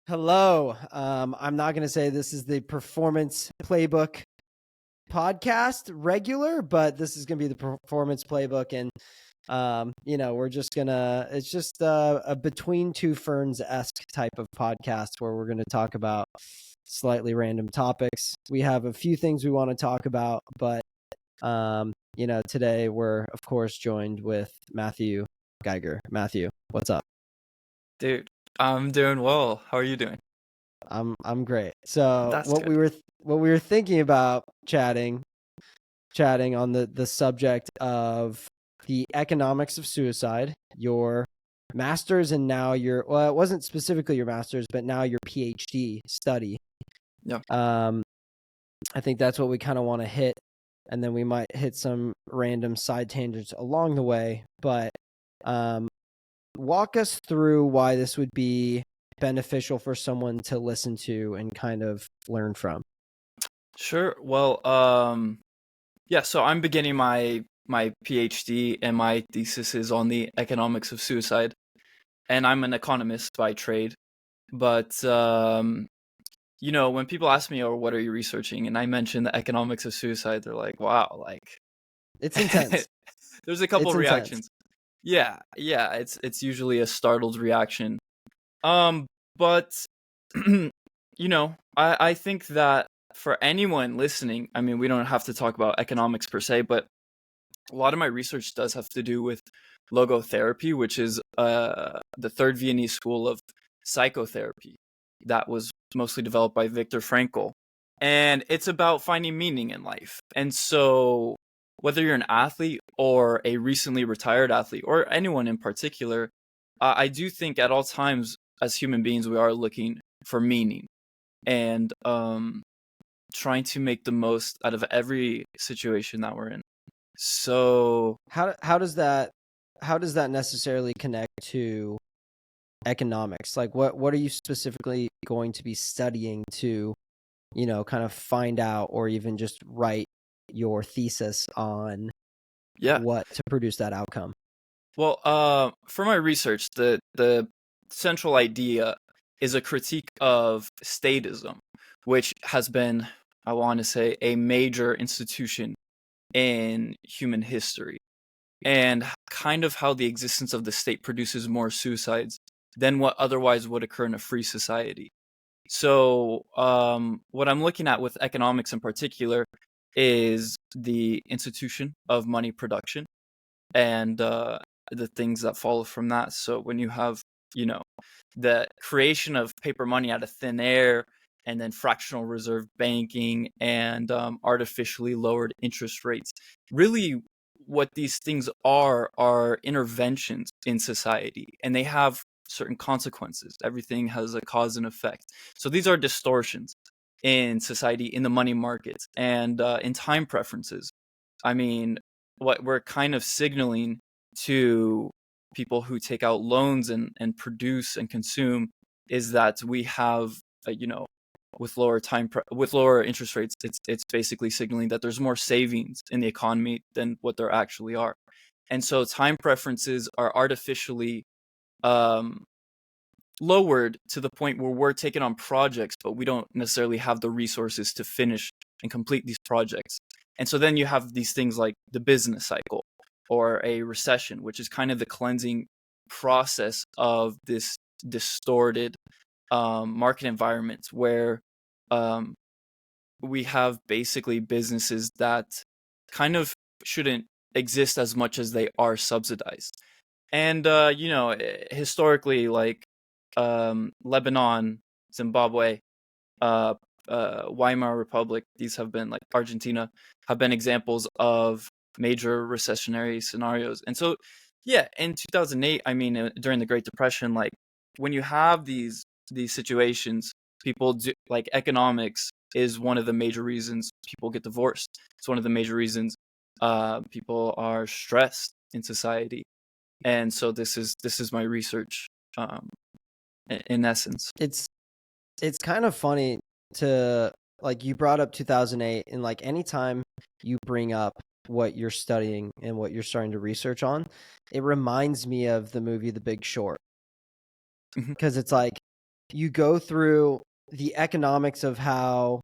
Hello. I'm not going to say this is the Performance Playbook podcast regular, but this is going to be the Performance Playbook. And, we're just going to, it's just a Between Two Ferns-esque type of podcast where we're going to talk about slightly random topics. We have a few things we want to talk about, but, today we're, of course, joined with Matthew Geiger. Matthew, what's up? Dude, I'm doing well. How are you doing? I'm great. So That's what good. we were thinking about chatting on the subject of the economics of suicide, your master's and now your, well, it wasn't specifically your master's, but now your PhD study. Yeah. I think that's what we kind of want to hit, and then we might hit some random side tangents along the way, but walk us through why this would be beneficial for someone to listen to and kind of learn from. Sure. Well, yeah, so I'm beginning my PhD, and my thesis is on the economics of suicide. And I'm an economist by trade. But when people ask me, "Oh, what are you researching?" and I mention the economics of suicide, they're like, "Wow, like It's intense. there's a couple It's intense. reactions." Yeah, it's usually a startled reaction. But I think that for anyone listening, I mean, we don't have to talk about economics per se, but a lot of my research does have to do with logotherapy, which is the third Viennese school of psychotherapy that was mostly developed by Viktor Frankl. And it's about finding meaning in life. And so whether you're an athlete or a recently retired athlete or anyone in particular, I do think at all times as human beings, we are looking for meaning and trying to make the most out of every situation that we're in. So How does that necessarily connect to economics? Like what are you specifically going to be studying to, kind of find out or even just write your thesis on yeah, what to produce that outcome? well, for my research, the central idea is a critique of statism, which has been, I want to say, a major institution in human history, and kind of how the existence of the state produces more suicides than what otherwise would occur in a free society. So, what I'm looking at with economics in particular is the institution of money production and the things that follow from that. So, when you have, you know, the creation of paper money out of thin air, and then fractional reserve banking and artificially lowered interest rates, really what these things are interventions in society, and they have certain consequences. Everything has a cause and effect. So these are distortions in society, in the money markets, and in time preferences. I mean, what we're kind of signaling to people who take out loans and produce and consume is that we have, with with lower interest rates, it's basically signaling that there's more savings in the economy than what there actually are. And so time preferences are artificially um, lowered to the point where we're taking on projects, but we don't necessarily have the resources to finish and complete these projects. And so then you have these things like the business cycle or a recession, which is kind of the cleansing process of this distorted market environment where um, we have basically businesses that kind of shouldn't exist as much as they are subsidized. And historically, like Lebanon, Zimbabwe, Weimar Republic, these have been, like Argentina, have been examples of major recessionary scenarios. And so, yeah, in 2008, I mean, during the Great Depression, like when you have these situations, people do, like, economics is one of the major reasons people get divorced. It's one of the major reasons people are stressed in society. And so this is my research, in essence. It's kind of funny to, like, you brought up 2008, and like anytime you bring up what you're studying and what you're starting to research on, it reminds me of the movie The Big Short, Mhm. because it's like you go through the economics of how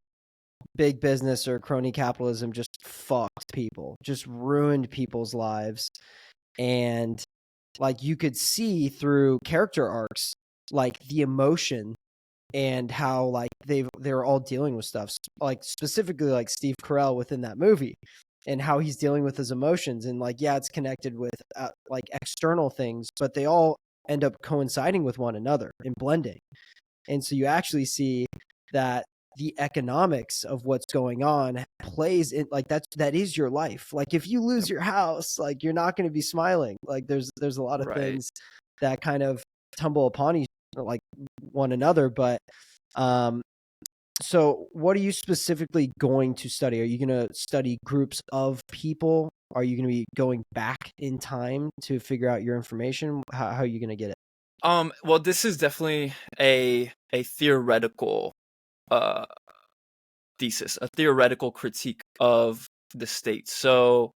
big business or crony capitalism just fucked people, just ruined people's lives. And like you could see through character arcs, like the emotion and how like they're all dealing with stuff, like specifically like Steve Carell within that movie and how he's dealing with his emotions. And like, yeah, it's connected with like external things, but they all end up coinciding with one another and blending. And so you actually see that the economics of what's going on plays in, like that is your life. Like if you lose your house, like you're not going to be smiling. Like there's a lot of Right. things that kind of tumble upon each, like one another. But so what are you specifically going to study? Are you going to study groups of people? Are you going to be going back in time to figure out your information? How are you going to get it? Well, this is definitely a theoretical thesis, a theoretical critique of the state. So,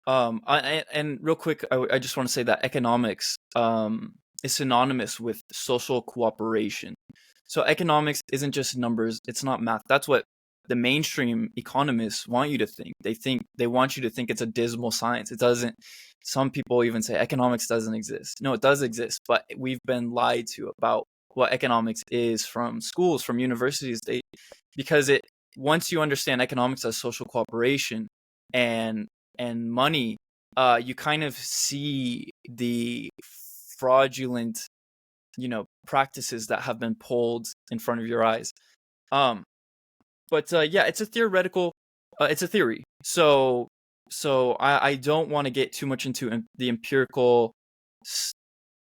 and real quick, I just want to say that economics is synonymous with social cooperation. So economics isn't just numbers; it's not math. That's what the mainstream economists want you to think. They want you to think it's a dismal science. It doesn't. Some people even say economics doesn't exist. No, it does exist, but we've been lied to about what economics is from schools, from universities. Because it once you understand economics as social cooperation and money, you kind of see the fraudulent, practices that have been pulled in front of your eyes. But yeah, it's a theoretical, it's a theory. So I don't want to get too much into the empirical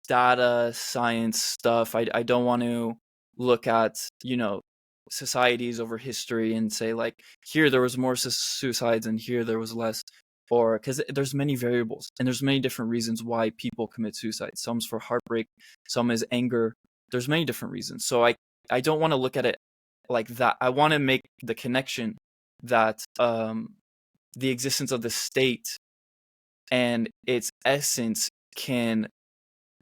data science stuff. I don't want to look at, societies over history and say like here there was more suicides and here there was less, or because there's many variables and there's many different reasons why people commit suicide. Some's for heartbreak, some is anger. There's many different reasons. So I don't want to look at it like that. I want to make the connection that the existence of the state and its essence can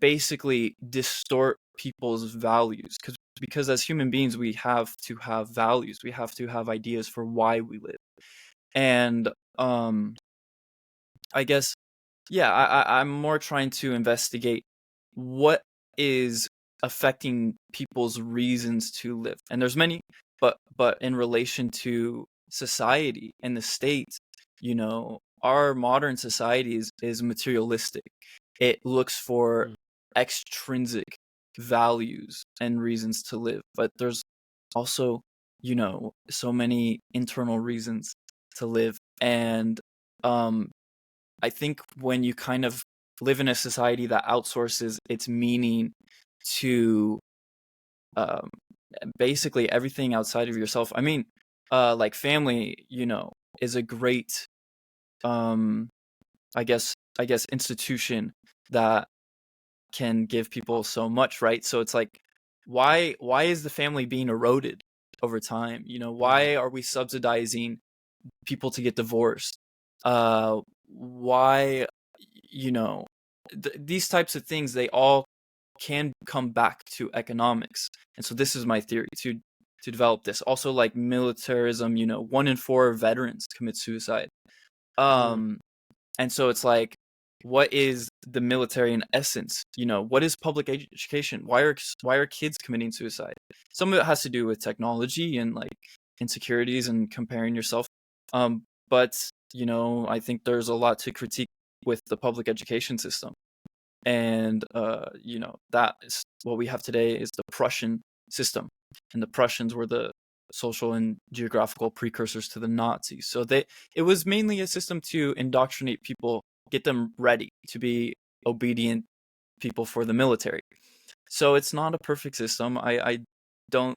basically distort people's values, because as human beings we have to have values, we have to have ideas for why we live. And I guess, yeah, I'm more trying to investigate what is affecting people's reasons to live. And there's many, but in relation to society and the state, our modern society is materialistic. It looks for extrinsic values and reasons to live, but there's also, so many internal reasons to live. And I think when you kind of live in a society that outsources its meaning to basically everything outside of yourself, I mean, like family, is a great, I guess institution that can give people so much, right? So it's like, why is the family being eroded over time? Why are we subsidizing people to get divorced? Why, these types of things, they all can come back to economics. And so this is my theory to develop this. Also, like militarism, 1 in 4 veterans commit suicide. And so it's like, what is the military in essence? What is public education? Why are kids committing suicide? Some of it has to do with technology and like insecurities and comparing yourself. But I think there's a lot to critique with the public education system. And that is what we have today is the Prussian system. And the Prussians were the social and geographical precursors to the Nazis. So it was mainly a system to indoctrinate people, get them ready to be obedient people for the military. So it's not a perfect system. I don't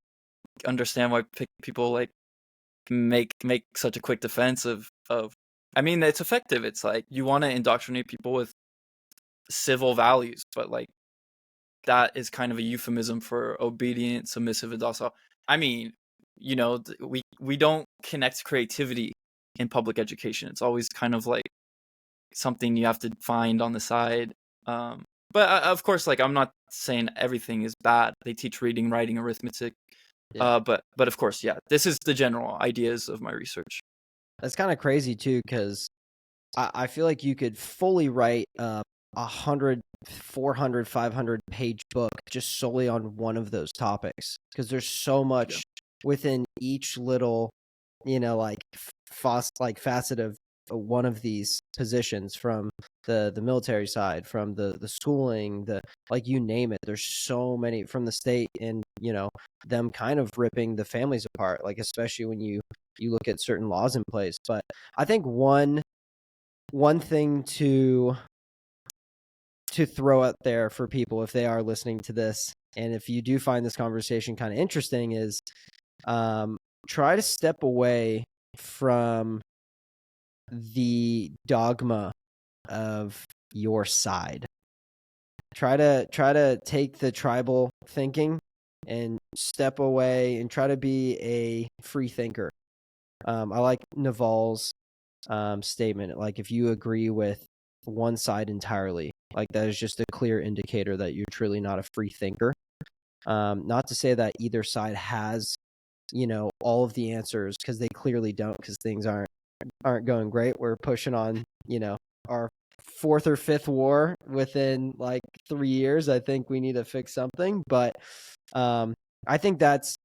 understand why people like make such a quick defense of I mean, it's effective. It's like you want to indoctrinate people with civil values, but like that is kind of a euphemism for obedient, submissive, and docile. I mean, we don't connect creativity in public education. It's always kind of like something you have to find on the side. But of course, like I'm not saying everything is bad. They teach reading, writing, arithmetic. Yeah. But of course, yeah, this is the general ideas of my research. That's kind of crazy too, because I feel like you could fully write a 100, 400, 500 page book just solely on one of those topics, because there's so Yeah. much within each little, like facet of one of these positions, from the military side, from the schooling, the, like, you name it. There's so many, from the state, and them kind of ripping the families apart, like, especially when you look at certain laws in place. But I think one thing to throw out there for people, if they are listening to this, and if you do find this conversation kind of interesting, is try to step away from the dogma of your side. Try to take the tribal thinking and step away and try to be a free thinker. I like Naval's statement. Like, if you agree with one side entirely, like, that is just a clear indicator that you're truly not a free thinker. Not to say that either side has, all of the answers, because they clearly don't, because things aren't going great. We're pushing on, our fourth or fifth war within like 3 years. I think we need to fix something, but I think that's,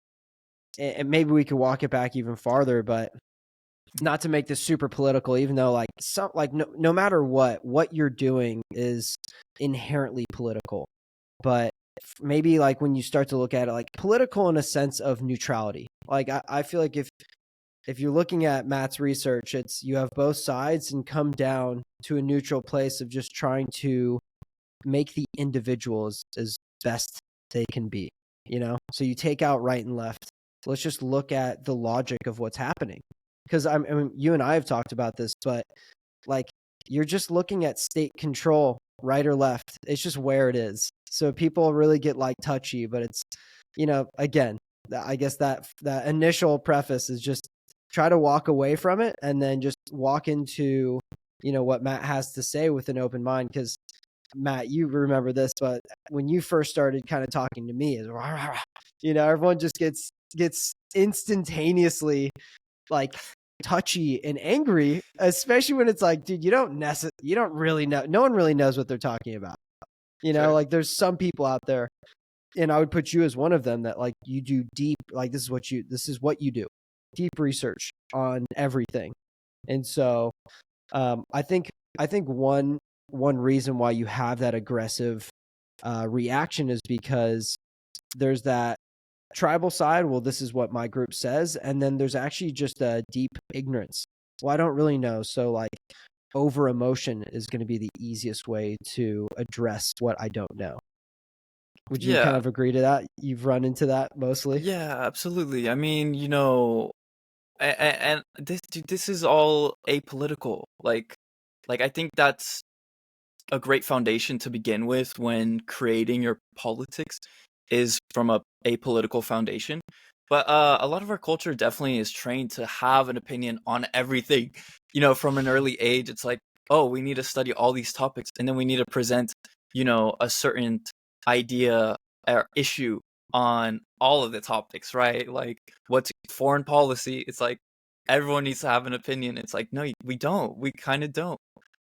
and maybe we could walk it back even farther, but not to make this super political, even though no matter what you're doing is inherently political. But maybe, like, when you start to look at it, like, political in a sense of neutrality. Like, I feel like if you're looking at Matt's research, it's, you have both sides and come down to a neutral place of just trying to make the individuals as best they can be, So you take out right and left. Let's just look at the logic of what's happening. Because I mean, you and I have talked about this, but, like, you're just looking at state control, right or left. It's just where it is. So people really get, like, touchy, but it's, again, I guess that initial preface is just try to walk away from it, and then just walk into, what Matt has to say with an open mind. Because, Matt, you remember this, but when you first started kind of talking to me, is everyone just gets instantaneously, like, touchy and angry, especially when it's like, dude, you don't really know. No one really knows what they're talking about. Sure. Like, there's some people out there, and I would put you as one of them, that, like, you do deep, like, this is what you do, deep research on everything. And so I think one reason why you have that aggressive reaction is because there's that tribal side. Well, this is what my group says. And then there's actually just a deep ignorance. Well, I don't really know. So, like, over emotion is going to be the easiest way to address what I don't know. Would you kind Yeah. of agree to that? You've run into that mostly? Yeah, absolutely. I mean, and this is all apolitical. Like I think that's a great foundation to begin with when creating your politics, is from a apolitical foundation. But a lot of our culture definitely is trained to have an opinion on everything. From an early age, it's like, oh, we need to study all these topics, and then we need to present, a certain idea or issue on all of the topics, right? Like, what's foreign policy? It's like everyone needs to have an opinion. It's like, no, we don't. We kind of don't.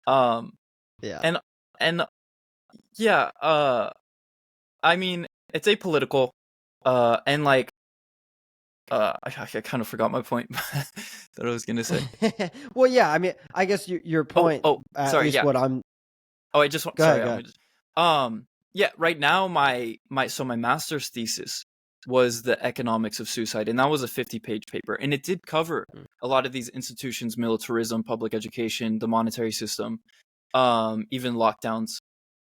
Um, Yeah. and and yeah, I mean, it's apolitical, and like, I kind of forgot my point that I was gonna say. Well, yeah. I mean, I guess your point, at Sorry, least yeah. what I'm. Oh, I just want. Go ahead. Sorry, Go I'm ahead. just. Yeah. Right now, my master's thesis was the economics of suicide, and that was a 50-page paper, and it did cover a lot of these institutions: militarism, public education, the monetary system, even lockdowns.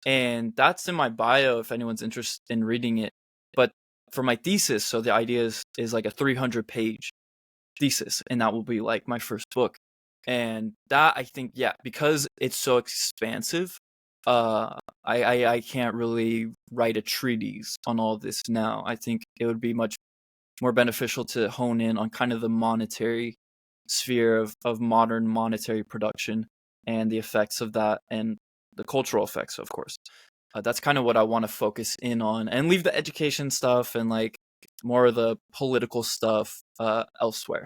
And that's in my bio if anyone's interested in reading it. But for my thesis, so the idea is like a 300-page thesis, and that will be like my first book. And that, I think, yeah, because it's so expansive, I can't really write a treatise on all this now. I think it would be much more beneficial to hone in on kind of the monetary sphere of modern monetary production, and the effects of that, and the cultural effects, of course. That's kind of what I want to focus in on, and leave the education stuff and like more of the political stuff elsewhere,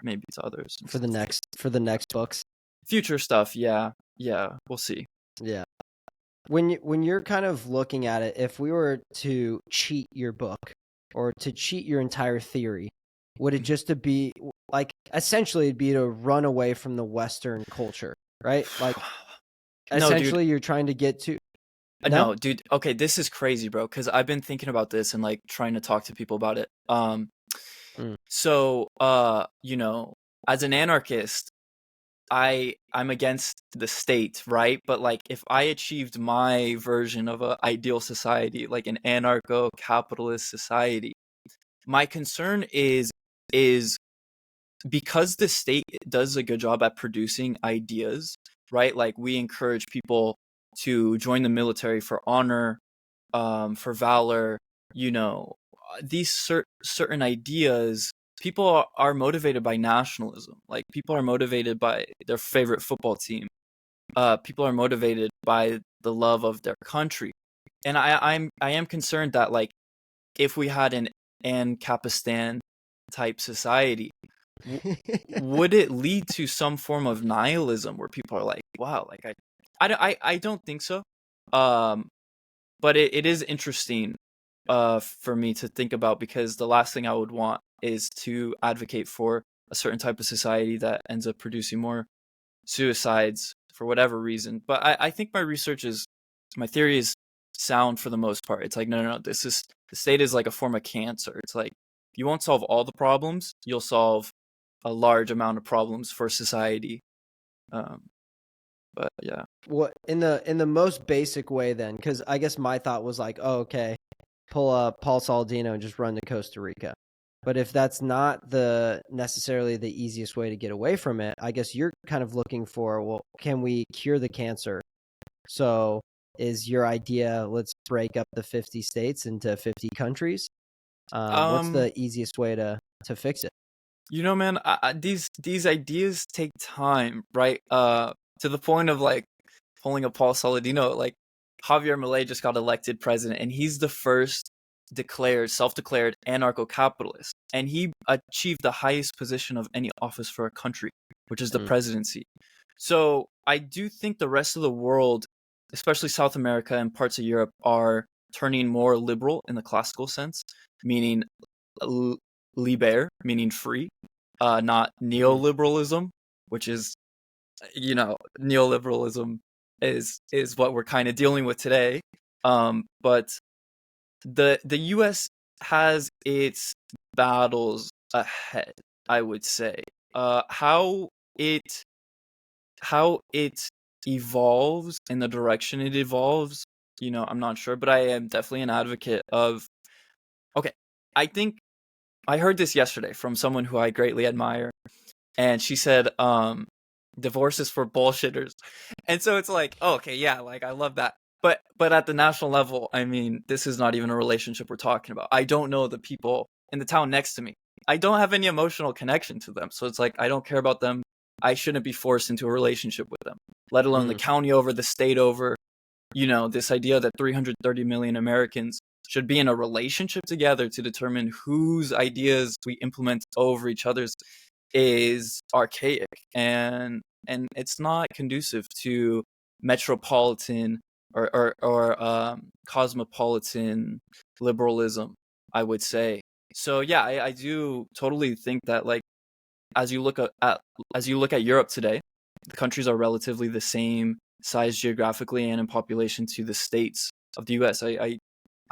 maybe to others for the next books. Future stuff, yeah, we'll see. Yeah. When you're kind of looking at it, if we were to cheat your book or to cheat your entire theory, would it just to be like essentially it'd be to run away from the Western culture, right? Like No, essentially dude. you're trying to get to No, dude. Okay, this is crazy, bro. Because I've been thinking about this and like trying to talk to people about it. So, you know, as an anarchist, I'm against the state, right? But like if I achieved my version of an ideal society, like an anarcho-capitalist society, my concern is because the state does a good job at producing ideas, right? Like we encourage people to join the military for honor, for valor, you know, these certain ideas. People are motivated by nationalism. Like people are motivated by their favorite football team. People are motivated by the love of their country, and I am concerned that like if we had an Ancapistan type society, would it lead to some form of nihilism where people are like, wow, like I don't think so. But it is interesting for me to think about, because the last thing I would want is to advocate for a certain type of society that ends up producing more suicides for whatever reason. But I think my theory is sound for the most part. It's like, no, the state is like a form of cancer. It's like you won't solve all the problems, you'll solve a large amount of problems for society. But yeah. What in the most basic way then? Because I guess my thought was like, oh, okay, pull up Paul Saladino and just run to Costa Rica. But if that's not necessarily the easiest way to get away from it, I guess you're kind of looking for, well, can we cure the cancer? So is your idea, let's break up the 50 states into 50 countries? What's the easiest way to fix it? You know, man, these ideas take time, right? To the point of like pulling a Paul Saladino, like Javier Milei just got elected president, and he's the first self-declared anarcho-capitalist, and he achieved the highest position of any office for a country, which is the presidency. So I do think the rest of the world, especially South America and parts of Europe, are turning more liberal in the classical sense, meaning liber, meaning free, not neoliberalism, which is, you know, neoliberalism is what we're kind of dealing with today. But the US has its battles ahead, I would say. How it evolves in the direction it evolves, you know, I'm not sure, but I am definitely an advocate of. Okay, I think I heard this yesterday from someone who I greatly admire, and she said, divorce is for bullshitters. And so it's like, oh, okay, yeah, like I love that. But at the national level, I mean, this is not even a relationship we're talking about. I don't know the people in the town next to me. I don't have any emotional connection to them. So it's like, I don't care about them. I shouldn't be forced into a relationship with them, let alone the county over, the state over. You know, this idea that 330 million Americans should be in a relationship together to determine whose ideas we implement over each other's is archaic, and it's not conducive to metropolitan or cosmopolitan liberalism, I would say. So yeah, I do totally think that, like, as you look at Europe today, the countries are relatively the same size geographically and in population to the states of the US. I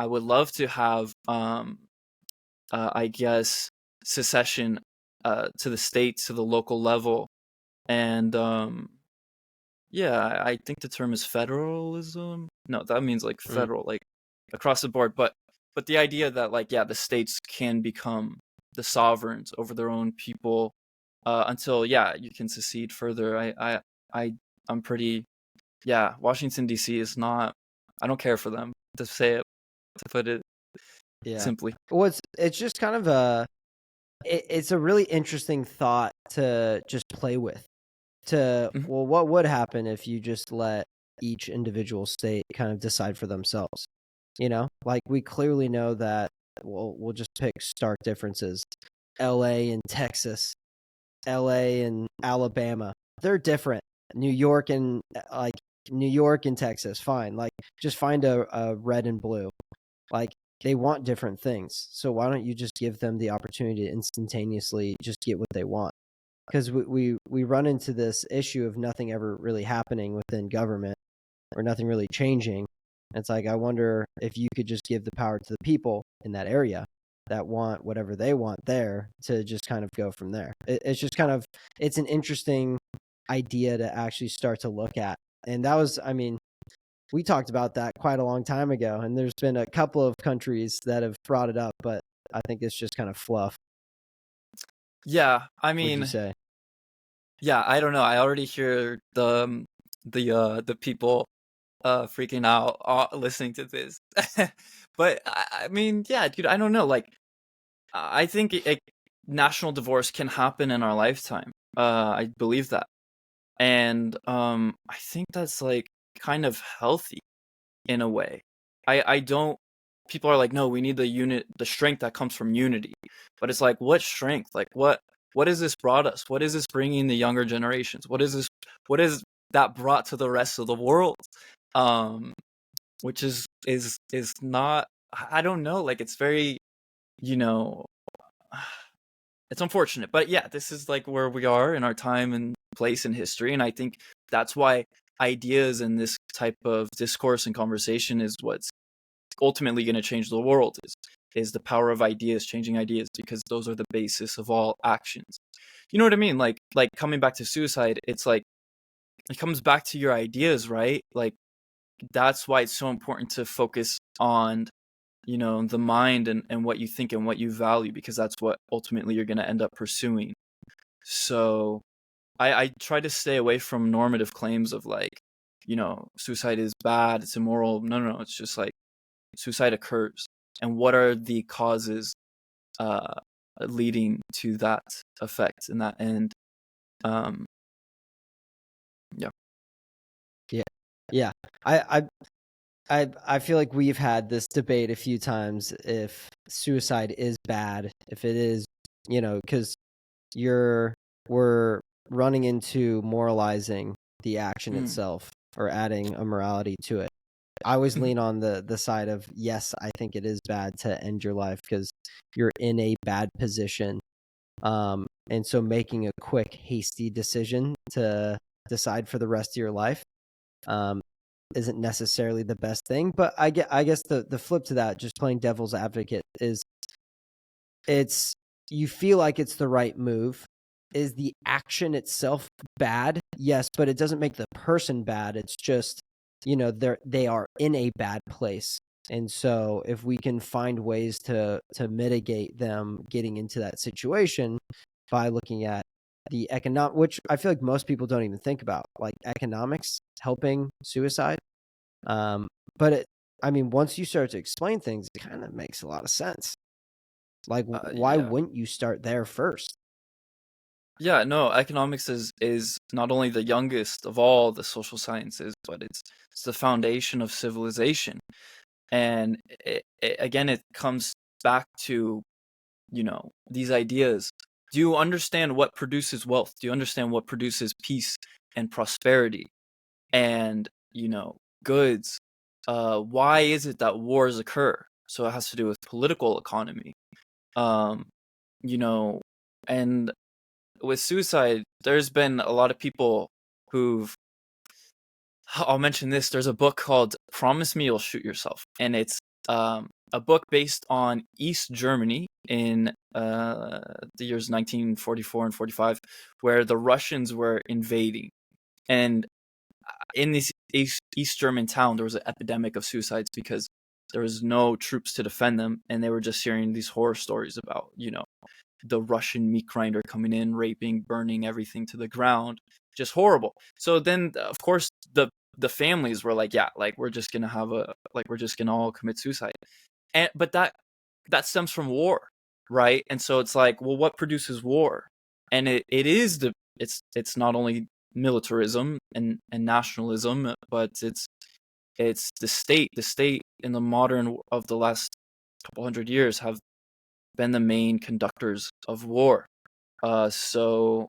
would love to have I guess secession to the states, to the local level, and yeah, I think the term is federalism. No, that means like federal, like across the board. But the idea that, like, yeah, the states can become the sovereigns over their own people until, yeah, you can secede further. I'm pretty, yeah. Washington D.C. is not. I don't care for them, to say it, to put it simply. Well, it's just kind of it's a really interesting thought to just play with. Well, what would happen if you just let each individual state kind of decide for themselves. Like we clearly know that we'll just pick stark differences. LA and Texas, LA and Alabama, they're different. New York and Texas, fine. Like just find a red and blue. Like they want different things. So why don't you just give them the opportunity to instantaneously just get what they want? Because we run into this issue of nothing ever really happening within government or nothing really changing. It's like, I wonder if you could just give the power to the people in that area that want whatever they want there to just kind of go from there. It's just kind of, it's an interesting idea to actually start to look at. And that was, I mean, we talked about that quite a long time ago, and there's been a couple of countries that have brought it up, but I think it's just kind of fluff. Yeah, I Would you mean, say? yeah, I don't know. I already hear the people freaking out listening to this. But I mean, yeah, dude, I don't know. Like, I think national divorce can happen in our lifetime. I believe that, and I think that's like kind of healthy in a way. I don't. People are like, no, we need the strength that comes from unity. But it's like, what strength? Like, what has this brought us? What is this bringing the younger generations? What is this? What is that brought to the rest of the world? Um, which is not. I don't know. Like, it's very, you know, it's unfortunate. But yeah, this is like where we are in our time and place in history, and I think that's why ideas and this type of discourse and conversation is what's ultimately going to change the world, is the power of ideas, changing ideas, because those are the basis of all actions. You know what I mean? Like coming back to suicide, it's like it comes back to your ideas, right? Like that's why it's so important to focus on, the mind and what you think and what you value, because that's what ultimately you're going to end up pursuing. So I try to stay away from normative claims of like, suicide is bad, it's immoral. No, it's just like suicide occurs, and what are the causes uh leading to that effect and that end. um yeah. Yeah. Yeah. I I feel like we've had this debate a few times if suicide is bad, if it is, because we're running into moralizing the action Mm. itself or adding a morality to it. I always Mhm. lean on the side of, yes, I think it is bad to end your life because you're in a bad position. And so making a quick, hasty decision to decide for the rest of your life um, isn't necessarily the best thing. But I guess the flip to that, just playing devil's advocate, is it's you feel like it's the right move. Is the action itself bad? Yes, but it doesn't make the person bad. It's just, they are in a bad place. And so if we can find ways to mitigate them getting into that situation by looking at the economic, which I feel like most people don't even think about, like economics helping suicide. Um, but I mean, once you start to explain things, it kind of makes a lot of sense. Like, why Yeah, wouldn't you start there first? yeah, no, economics is not only the youngest of all the social sciences, but it's the foundation of civilization. And again, it comes back to, these ideas. Do you understand what produces wealth? Do you understand what produces peace and prosperity and, goods? Why is it that wars occur? So it has to do with political economy. Um, you know, and with suicide, there's been a lot of people who've, I'll mention this. There's a book called Promise Me You'll Shoot Yourself, and it's a book based on East Germany in the years 1944 and 45, where the Russians were invading. And in this East German town, there was an epidemic of suicides because there was no troops to defend them, and they were just hearing these horror stories about, the Russian meat grinder coming in, raping, burning everything to the ground, just horrible. So then, of course, the families were like, yeah, like we're just gonna we're just gonna all commit suicide, and but that stems from war, right? And so it's like, well, what produces war? And it's not only militarism and nationalism, but it's the state. The state in the modern of the last couple hundred years have been the main conductors of war. So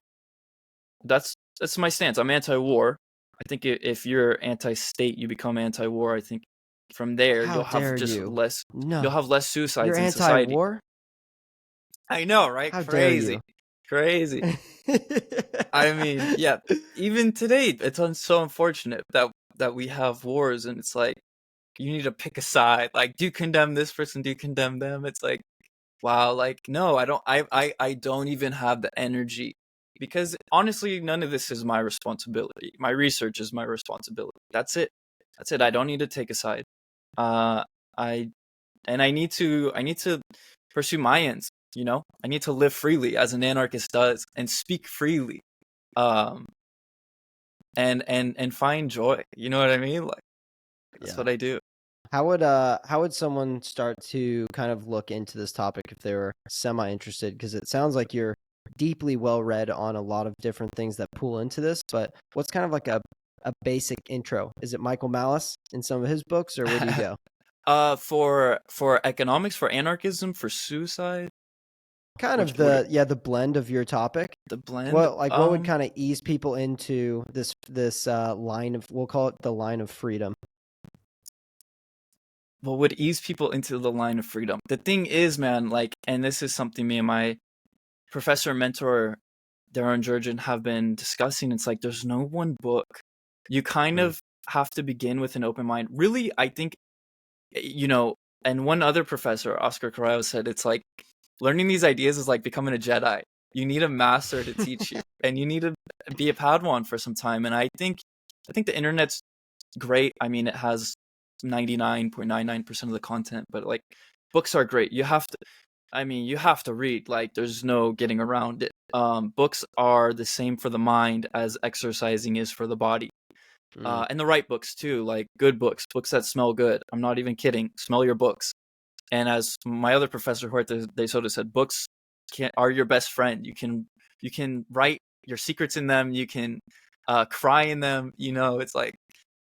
that's my stance. I'm anti-war. I think if you're anti-state, you become anti-war. I think from there How dare you? you'll No, have less suicides you're in society. anti-war. I know, right? How dare you? Crazy. I mean, yeah. Even today, it's so unfortunate that we have wars, and it's like you need to pick a side. Like, do you condemn this person? Do you condemn them? It's like, wow. Like, no, I don't. I don't even have the energy, because honestly, none of this is my responsibility. My research is my responsibility. That's it. That's it. I don't need to take a side. I I need to pursue my ends. I need to live freely as an anarchist does, and speak freely, um, and find joy. You know what I mean? Like, that's Yeah. what I do. How would someone start to kind of look into this topic if they were semi interested? Because it sounds like you're deeply well read on a lot of different things that pool into this. But what's kind of like a basic intro? Is it Michael Malice in some of his books, or where do you go? For economics, for anarchism, for suicide, Kind which of the blend of your topic. the blend. What would kind of ease people into this line of, we'll call it the line of freedom? What would ease people into the line of freedom? The thing is, man, like, and this is something me and my professor and mentor Darren Jurgen have been discussing. It's like there's no one book. You kind of have to begin with an open mind. Really, I think, and one other professor, Oscar Carrillo, said it's like learning these ideas is like becoming a Jedi. You need a master to teach you, and you need to be a Padawan for some time. And I think the internet's great. I mean, it has 99.99% of the content, but like books are great. You have to read. Like, there's no getting around it. Books are the same for the mind as exercising is for the body. And the right books too, like good books that smell good. I'm not even kidding. Smell your books. And as my other professor, Huerta de Soto, said, books are your best friend. You can write your secrets in them. You can cry in them. It's like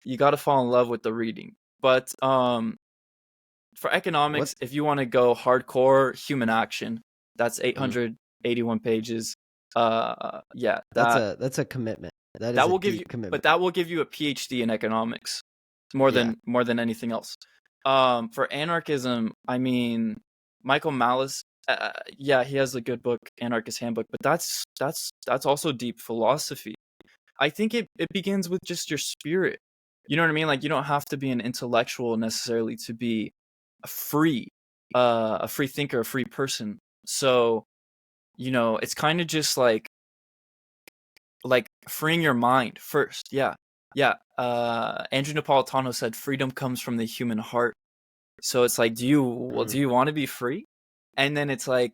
you got to fall in love with the reading. But for economics, if you want to go hardcore, Human Action, that's 881 pages. Yeah, that's a commitment. That will give you commitment. But that will give you a PhD in economics, more than anything else. For anarchism, I mean, Michael Malice, he has a good book, Anarchist Handbook, but that's also deep philosophy. I think it begins with just your spirit. You know what I mean? Like, you don't have to be an intellectual necessarily to be a free thinker, a free person. So, it's kind of just like freeing your mind first. Yeah. Andrew Napolitano said freedom comes from the human heart. So it's like, do you want to be free? And then it's like,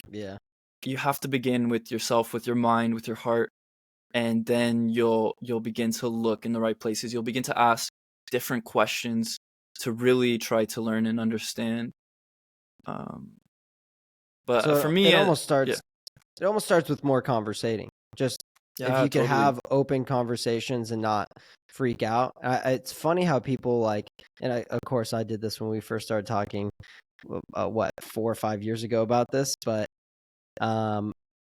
you have to begin with yourself, with your mind, with your heart, and then you'll begin to look in the right places. You'll begin to ask different questions to really try to learn and understand. But so for me, it almost starts with more conversating. Just if you could have open conversations and not freak out. It's funny how people like, and of course I did this when we first started talking, 4 or 5 years ago about this, but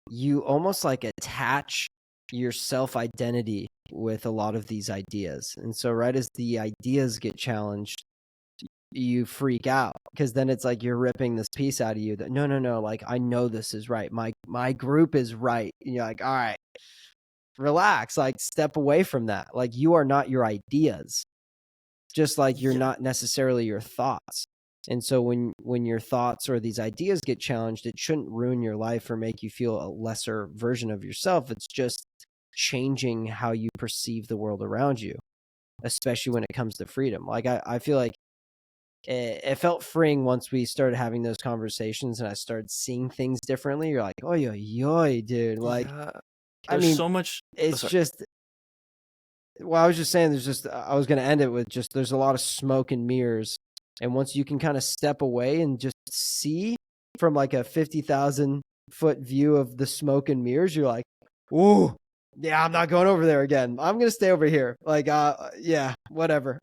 you almost like attach your self-identity with a lot of these ideas. And so right as the ideas get challenged, you freak out, because then it's like you're ripping this piece out of you that no, like, I know this is right. My group is right. And you're like, all right, relax, like, step away from that. Like, you are not your ideas, just like you're not necessarily your thoughts. And so when your thoughts or these ideas get challenged, it shouldn't ruin your life or make you feel a lesser version of yourself. It's just changing how you perceive the world around you, especially when it comes to freedom. Like, I feel like it felt freeing once we started having those conversations and I started seeing things differently. You're like, yo, dude. Like, I mean, so much. It's just, well, I was just saying, I was going to end it with just, there's a lot of smoke and mirrors. And once you can kind of step away and just see from like a 50,000 foot view of the smoke and mirrors, you're like, ooh, Yeah, I'm not going over there again. I'm gonna stay over here. Like, yeah, whatever.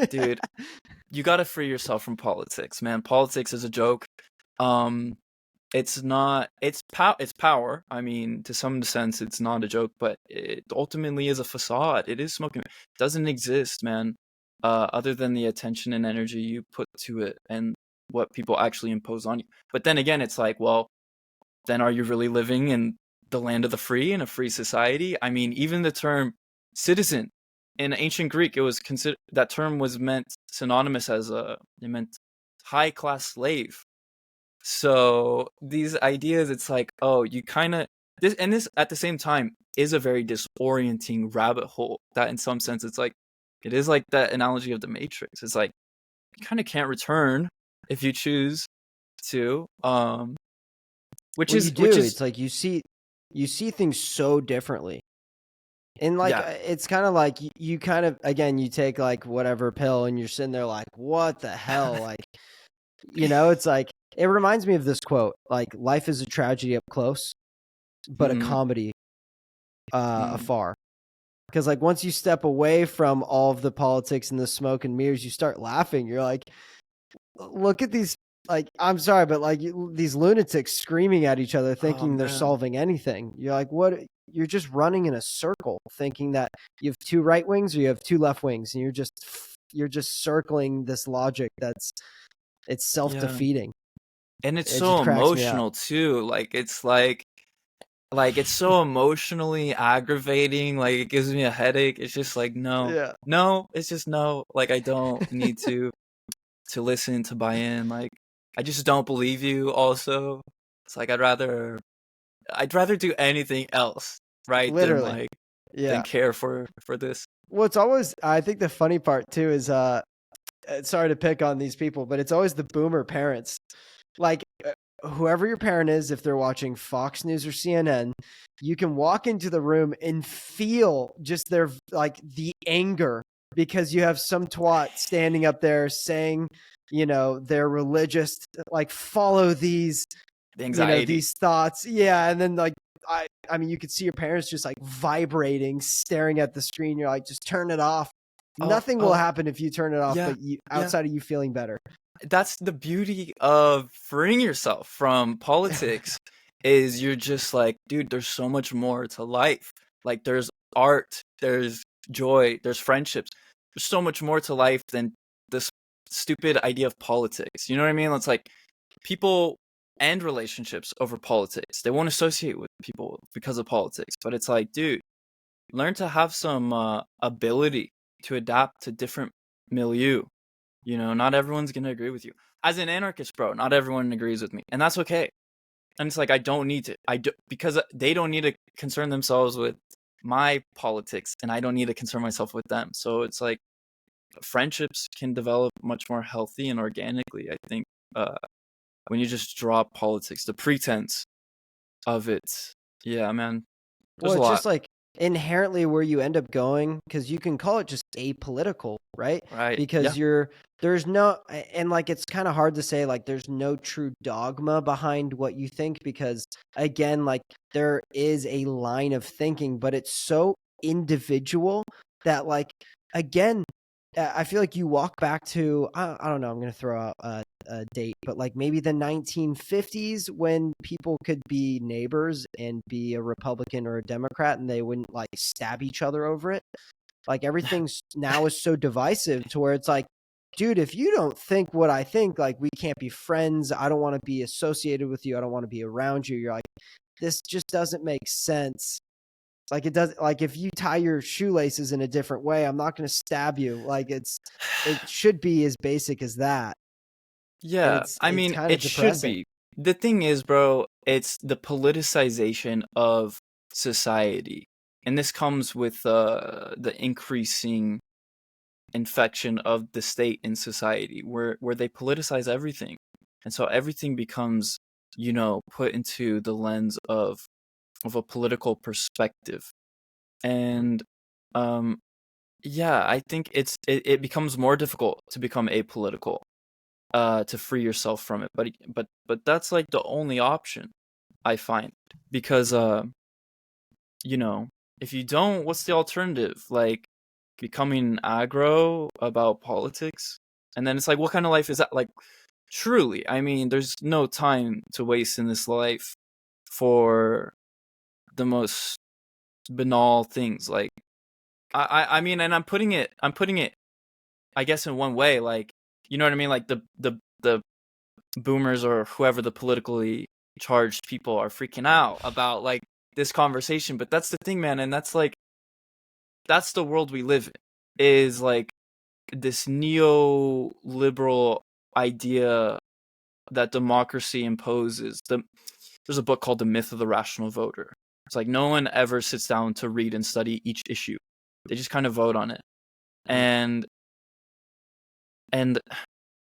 Dude, you got to free yourself from politics, man. Politics is a joke. Um, it's not. It's power. I mean, to some sense, it's not a joke, but it ultimately is a facade. It is smoking. It doesn't exist, man. Other than the attention and energy you put to it, and what people actually impose on you. But then again, it's like, well, then are you really living in the land of the free, in a free society? I mean, even the term citizen in ancient Greek, it was considered, that term was meant synonymous as it meant high class slave. So these ideas, it's like, oh, you kind of this at the same time is a very disorienting rabbit hole. That in some sense, it's like it is like that analogy of the Matrix. It's like you kind of can't return if you choose to. Which Well, you is which do. is It's like you see things so differently. And like yeah. it's kind of like you kind of again you take like whatever pill and you're sitting there like what the hell like it's like it reminds me of this quote like life is a tragedy up close but a Mm, comedy mm. afar. Because like once you step away from all of the politics and the smoke and mirrors, you start laughing. You're like, look at these. Like, I'm sorry, but like these lunatics screaming at each other, Oh thinking they're man. solving anything. You're like, what? You're just running in a circle, thinking that you have two right wings or you have two left wings, and you're just circling this logic that's it's self Yeah. defeating. And it's It so just cracks me up. emotional too. Like it's like it's so emotionally aggravating. Like it gives me a headache. It's just like no. Yeah, No, it's just no. Like I don't need to listen to buy in. Like I just don't believe you also. It's like I'd rather do anything else, right, than literally. like than Yeah. care for this. Well, it's always. I think the funny part too is sorry to pick on these people, but it's always the boomer parents. Like whoever your parent is, if they're watching Fox News or CNN, you can walk into the room and feel just their like the anger because you have some twat standing up there saying, they're religious, like follow these, The anxiety. these thoughts. Yeah. And then like I mean, you could see your parents just like vibrating, staring at the screen. You're like, just turn it off. Oh, Nothing will oh, happen if you turn it off, yeah, but you yeah. outside of you feeling better. That's the beauty of freeing yourself from politics is you're just like, dude, there's so much more to life. Like there's art, there's joy, there's friendships. There's so much more to life than this stupid idea of politics. You know what I mean? It's like people end relationships over politics. They won't associate with people because of politics. But it's like, dude, learn to have some ability to adapt to different milieu. Not everyone's gonna agree with you. As an anarchist, bro, not everyone agrees with me, and that's okay. And it's like I don't need to. I do because they don't need to concern themselves with my politics, and I don't need to concern myself with them. So it's like friendships can develop much more healthy and organically. I think uh, when you just drop politics, the pretense of it. Yeah, man. Well, There's a it's lot, just like inherently where you end up going because you can call it just apolitical, right? right? Yeah, Because there's no, and like it's kind of hard to say like there's no true dogma behind what you think because again, like there is a line of thinking, but it's so individual that like, again, I feel like you walk back to, I don't know, I'm going to throw out a date, but like maybe the 1950s when people could be neighbors and be a Republican or a Democrat and they wouldn't like stab each other over it. Like everything's now is so divisive to where it's like, dude, if you don't think what I think, like we can't be friends. I don't want to be associated with you. I don't want to be around you. You're like, this just doesn't make sense. Like it does, like if you tie your shoelaces in a different way, I'm not going to stab you. Like it should be as basic as that. And yeah. I it's mean, kind of it should depressing. be. The thing is, bro, it's the politicization of society. And this comes with the increasing infection of the state in society where they politicize everything. And so everything becomes, put into the lens of a political perspective. And um yeah, I think it becomes more difficult to become apolitical, to free yourself from it. But that's like the only option I find because you know if you don't, what's the alternative? Like becoming aggro about politics? And then it's like, what kind of life is that? Like, truly, I mean, there's no time to waste in this life for the most banal things. Like, I mean, and I'm putting it, I guess, in one way, like, you know what I mean? Like the boomers or whoever the politically charged people are freaking out about like this conversation. But that's the thing, man, and that's like that's the world we live in. Is like this neoliberal idea that democracy imposes. There's a book called The Myth of the Rational Voter. It's like no one ever sits down to read and study each issue. They just kind of vote on it. And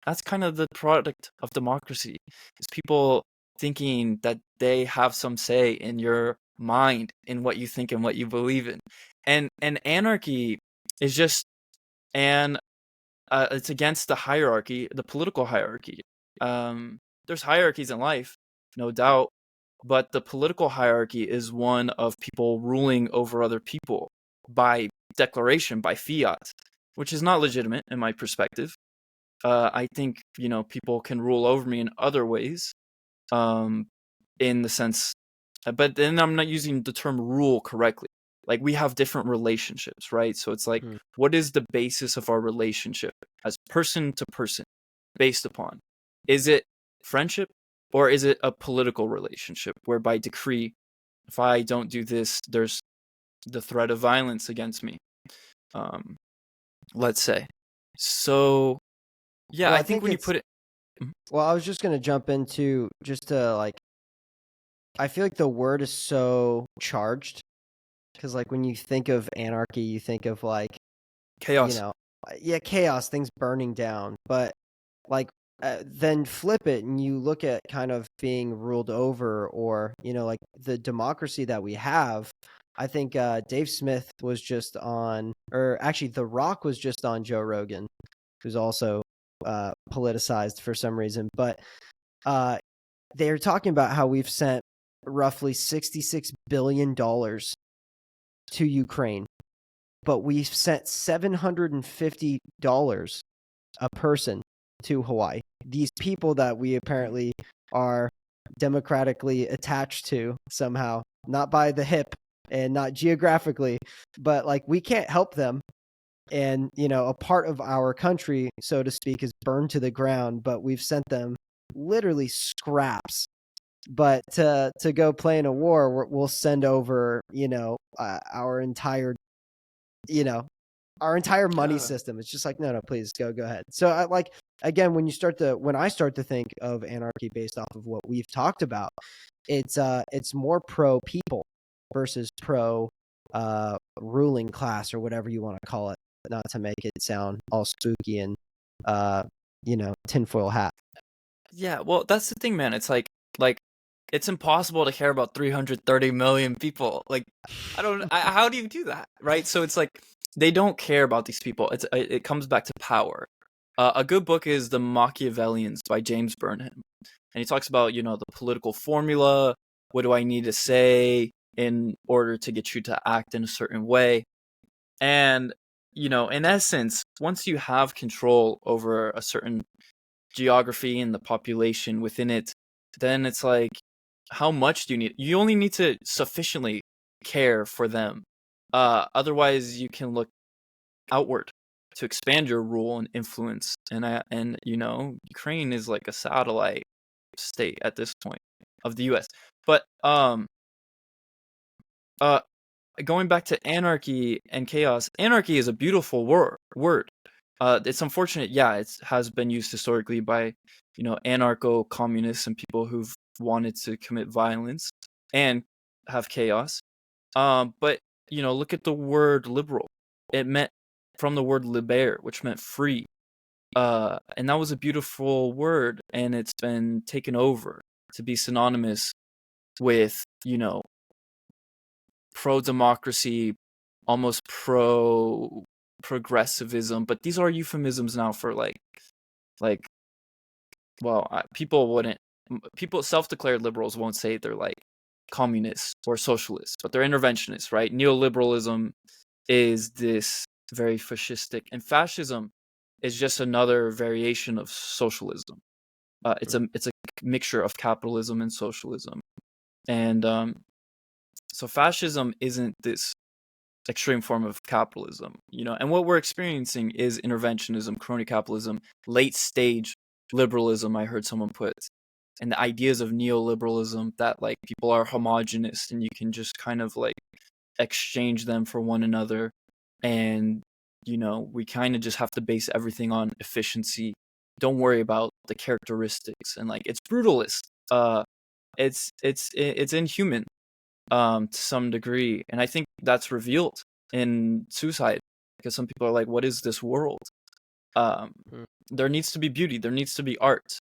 that's kind of the product of democracy. Is people thinking that they have some say in your mind, in what you think and what you believe in. And anarchy is just an it's against the hierarchy, the political hierarchy. There's hierarchies in life, no doubt, but the political hierarchy is one of people ruling over other people by declaration, by fiat, which is not legitimate in my perspective. I think, people can rule over me in other ways, in the sense, but then I'm not using the term rule correctly. Like, we have different relationships, right? So it's like, what is the basis of our relationship as person to person based upon? Is it friendship, or is it a political relationship where by decree, if I don't do this, there's the threat of violence against me? Let's say. So, yeah, Well, I I think think when you it's put it, well, I was just gonna jump into just to like I feel like the word is so charged because like when you think of anarchy, you think of like you chaos. know, yeah, chaos, things burning down. But like, then flip it and you look at kind of being ruled over, or like the democracy that we have. I think Dave Smith was just on, or actually, The Rock was just on Joe Rogan, who's also politicized for some reason. But they're talking about how we've sent roughly $66 billion to Ukraine, but we've sent $750 a person to Hawaii. These people that we apparently are democratically attached to somehow, not by the hip and not geographically, but like we can't help them. And, a part of our country, so to speak, is burned to the ground, but we've sent them literally scraps. But to go play in a war, we'll send over, our entire, you know, our entire money Yeah. system. It's just like, no, please go ahead. So I like, again, when I start to think of anarchy based off of what we've talked about, it's more pro people versus pro ruling class, or whatever you want to call it, not to make it sound all spooky and tinfoil hat. Yeah, well, that's the thing, man. It's like it's impossible to care about 330 million people. Like, how do you do that, right? So it's like they don't care about these people. It comes back to power. A good book is The Machiavellians by James Burnham, and he talks about the political formula. What do I need to say in order to get you to act in a certain way? And in essence, once you have control over a certain geography and the population within it, then it's like, how much do you need? You only need to sufficiently care for them. Otherwise, you can look outward to expand your rule and influence. And Ukraine is like a satellite state at this point of the U.S. But uh, going back to anarchy and chaos, anarchy is a beautiful word. It's unfortunate, yeah, it has been used historically by, anarcho-communists and people who've wanted to commit violence and have chaos. But look at the word liberal. It meant from the word liber, which meant free. And that was a beautiful word, and it's been taken over to be synonymous with, pro-democracy, almost progressivism. But these are euphemisms now for like well, people self-declared liberals won't say they're like communists or socialists, but they're interventionists, right? Neoliberalism is this very fascistic, and fascism is just another variation of socialism. It's a mixture of capitalism and socialism, and so fascism isn't this extreme form of capitalism, and what we're experiencing is interventionism, crony capitalism, late stage liberalism, I heard someone put, and the ideas of neoliberalism that like people are homogenous and you can just kind of like exchange them for one another, and we kind of just have to base everything on efficiency. Don't worry about the characteristics, and like it's brutalist. It's inhuman to some degree, and I think that's revealed in Suicide, because some people are like, what is this world? There needs to be beauty, there needs to be art.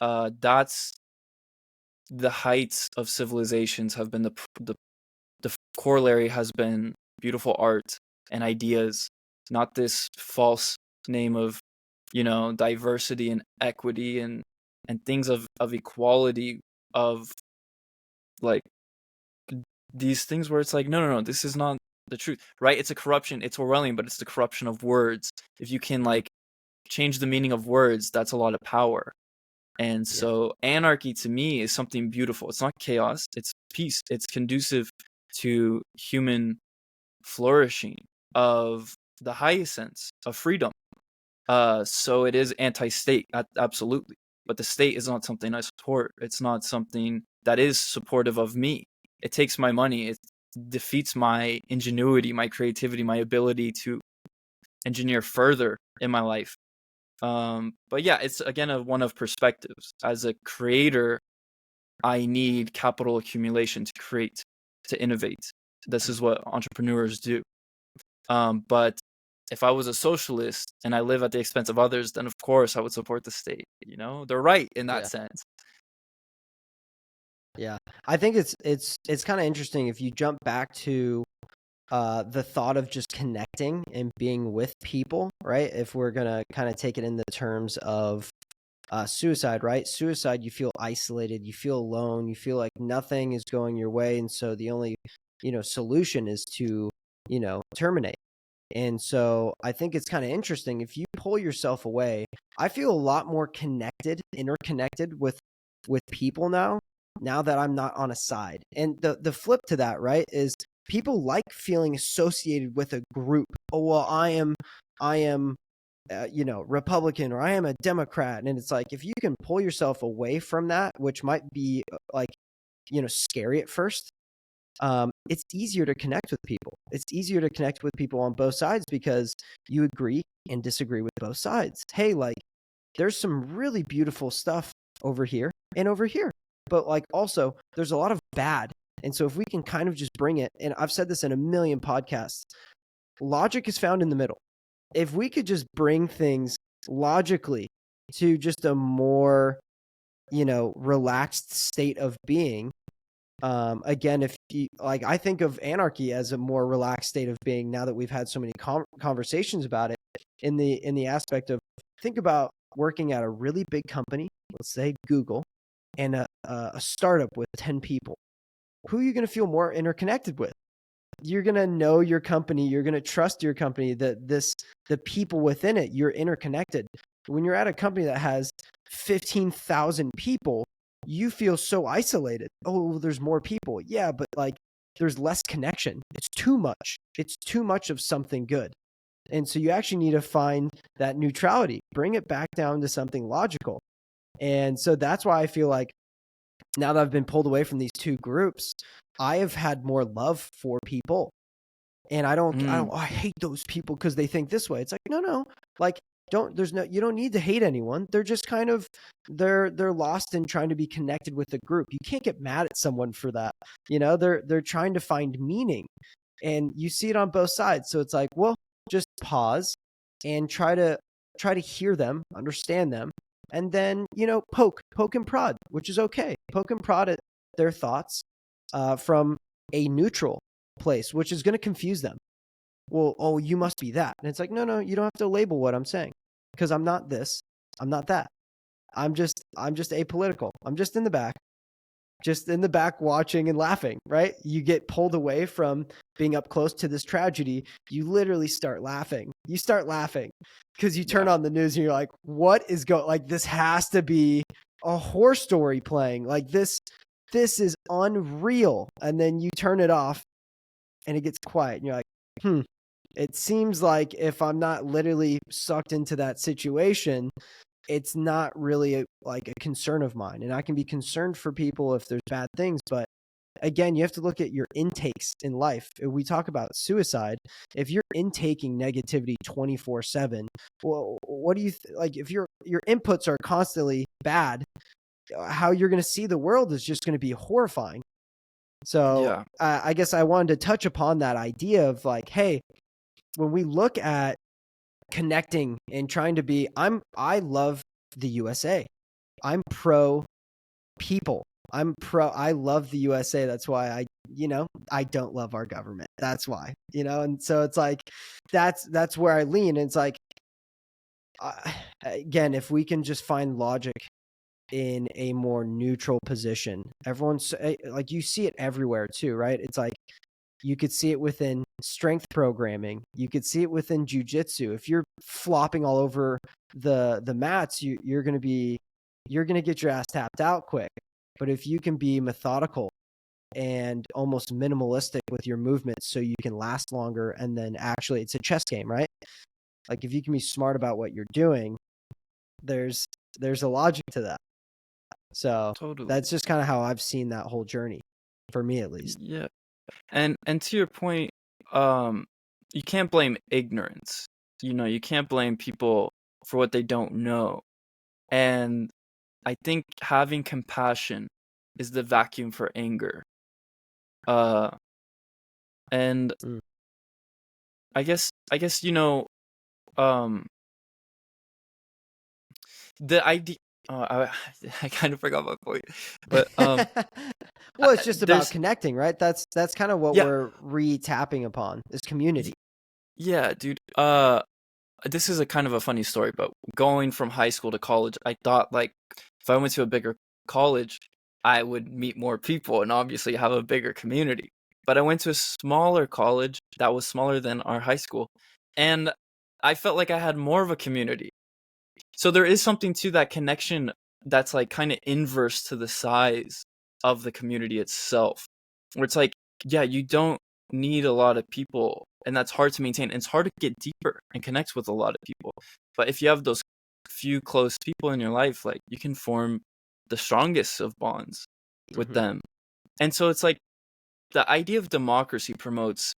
That's the heights of civilizations have been the corollary has been beautiful art and ideas, not this false name of diversity and equity and things of equality, of like these things where it's like, no, this is not the truth, right? It's a corruption. It's Orwellian, but it's the corruption of words. If you can like change the meaning of words, that's a lot of power. And so anarchy to me is something beautiful. It's not chaos, it's peace. It's conducive to human flourishing of the highest sense of freedom. So it is anti-state, absolutely. But the state is not something I support. It's not something that is supportive of me. It takes my money. It defeats my ingenuity, my creativity, my ability to engineer further in my life. But yeah, it's again one of perspectives. As a creator, I need capital accumulation to create, to innovate. This is what entrepreneurs do. But if I was a socialist and I live at the expense of others, then of course I would support the state. They're right in that sense. Yeah, I think it's kind of interesting if you jump back to the thought of just connecting and being with people, right? If we're gonna kind of take it in the terms of suicide, right? Suicide, you feel isolated, you feel alone, you feel like nothing is going your way, and so the only solution is to terminate. And so I think it's kind of interesting if you pull yourself away. I feel a lot more interconnected with people now that I'm not on a side. And the flip to that, right, is people like feeling associated with a group. Oh, well, I am Republican, or I am a Democrat. And it's like, if you can pull yourself away from that, which might be like, scary at first, it's easier to connect with people. It's easier to connect with people on both sides because you agree and disagree with both sides. Hey, like, there's some really beautiful stuff over here and over here, but like also there's a lot of bad. And so if we can kind of just bring it, and I've said this in a million podcasts, logic is found in the middle. If we could just bring things logically to just a more, relaxed state of being. Again, if you like, I think of anarchy as a more relaxed state of being now that we've had so many conversations about it, in the aspect of, think about working at a really big company, let's say Google, and a startup with 10 people. Who are you going to feel more interconnected with? You're going to know your company. You're going to trust your company, the people within it. You're interconnected. When you're at a company that has 15,000 people, you feel so isolated. Oh, there's more people. Yeah, but like there's less connection. It's too much. It's too much of something good. And so you actually need to find that neutrality, bring it back down to something logical. And so that's why I feel like now that I've been pulled away from these two groups, I have had more love for people. And I hate those people because they think this way. It's like, no, like, you don't need to hate anyone. They're just kind of, they're lost in trying to be connected with the group. You can't get mad at someone for that. They're trying to find meaning, and you see it on both sides. So it's like, well, just pause and try to hear them, understand them, and then, poke and prod, which is okay. Poke and prod at their thoughts from a neutral place, which is going to confuse them. Well, oh, you must be that. And it's like, no, you don't have to label what I'm saying, because I'm not this, I'm not that. I'm just apolitical. I'm just in the back just in the back watching and laughing, right? You get pulled away from being up close to this tragedy. You literally start laughing. You start laughing because you turn on the news and you're like, what is going, like, this has to be a horror story playing. Like this is unreal. And then you turn it off and it gets quiet and you're like, it seems like if I'm not literally sucked into that situation, it's not really like a concern of mine. And I can be concerned for people if there's bad things, but again, you have to look at your intakes in life. If we talk about suicide, if you're intaking negativity 24/7, well, what do you like? If your inputs are constantly bad, how you're going to see the world is just going to be horrifying. So I guess I wanted to touch upon that idea of like, hey, when we look at connecting and trying to be, I love the USA. I'm pro people. I love the USA. That's why I don't love our government. That's why, and so it's like, that's where I lean. And it's like, again, if we can just find logic in a more neutral position, everyone's like, you see it everywhere too, right? It's like, you could see it within strength programming. You could see it within jujitsu. If you're flopping all over the mats, you're going to get your ass tapped out quick. But if you can be methodical and almost minimalistic with your movements so you can last longer, and then actually it's a chess game, right? Like if you can be smart about what you're doing, there's a logic to that. So that's just kind of how I've seen that whole journey, for me at least. Yeah. And to your point, you can't blame ignorance. You can't blame people for what they don't know. And I think having compassion is the vacuum for anger. And I guess the idea. I kind of forgot my point, but well, it's just about connecting, right? That's kind of what we're re-tapping upon, is community. Yeah, dude. This is a kind of a funny story, but going from high school to college, I thought like if I went to a bigger college, I would meet more people and obviously have a bigger community. But I went to a smaller college that was smaller than our high school, and I felt like I had more of a community. So there is something to that connection that's like kind of inverse to the size of the community itself, where it's like, yeah, you don't need a lot of people, and that's hard to maintain. And it's hard to get deeper and connect with a lot of people. But if you have those few close people in your life, like you can form the strongest of bonds with them. And so it's like the idea of democracy promotes